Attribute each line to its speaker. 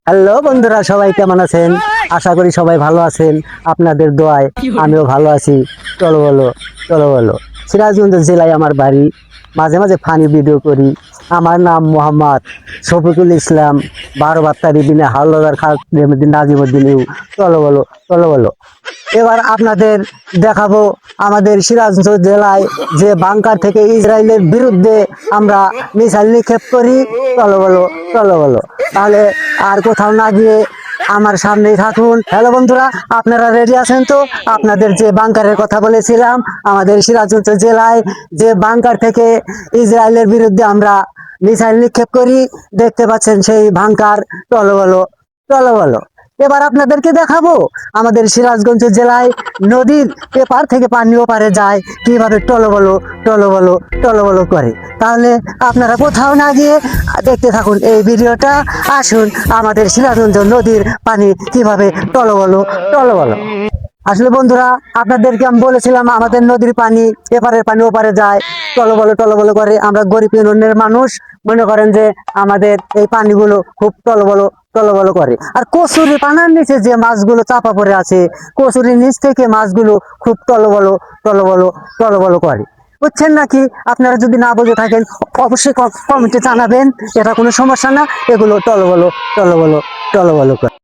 Speaker 1: Hello বন্ধুরা, সবাই কেমন আছেন? আশা করি সবাই ভালো আছেন। আপনাদের দোয়ায় আমিও ভালো আছি। চলো বলো, চলো বলো। সিরাজগঞ্জ জেলায় আমার বাড়ি। মাঝে মাঝে ফানি ভিডিও করি। আমার নাম মোহাম্মদ শফিকুল ইসলাম, 12 বাত্তারি বিনে হাওলাদার খাদিম নাজিমুদ্দিন। চলো বলো, চলো বলো। এবার আপনাদের দেখাবো আমাদের সিরাজগঞ্জ জেলায় যে বাংকার থেকে ইসরায়েলের বিরুদ্ধে আমরা মিসাইল নিক্ষেপ করি। চলো বলো, চলো বলো। তাহলে আর কোথাও না গিয়ে আমার সামনেই থাকুন। হ্যালো বন্ধুরা, আপনারা রেডি আছেন তো? আপনাদের যে বাংকারের কথা বলেছিলাম, আমাদের সিরাজগঞ্জ জেলায় যে বাংকার থেকে ইসরায়েলের বিরুদ্ধে আমরা মিসাইল নিক্ষেপ করি, দেখতে পাচ্ছেন সেই বাংকার। চলো বলো, চলো বলো। এবার আপনাদেরকে দেখাবো আমাদের সিরাজগঞ্জ জেলায় নদীর এপার থেকে পানি ওপারে যায় কিভাবে টলবলো টলবলো টলবলো করে। তাহলে আপনারা কোথাও না গিয়ে দেখতে থাকুন এই ভিডিওটা। আসুন, আমাদের সিরাজগঞ্জ নদীর পানি কিভাবে টলবলো টলবলো। আসলে বন্ধুরা, আপনাদেরকে আমি বলেছিলাম আমাদের নদীর পানি এপারের পানি ওপারে যায়, টলবলো করে। আমরা গরিব ইউনিয়নের মানুষ, মনে করেন যে আমাদের এই পানিগুলো খুব টলবলো করে। আর কচুরি পানার নিচে যে মাছগুলো চাপা পড়ে আছে, কচুরির নিচ থেকে মাছগুলো খুব টলবলো করে। বুঝছেন নাকি? আপনারা যদি না বুঝে থাকেন অবশ্যই কমেন্টে জানাবেন। এটা কোনো সমস্যা না, এগুলো টলবলো করে।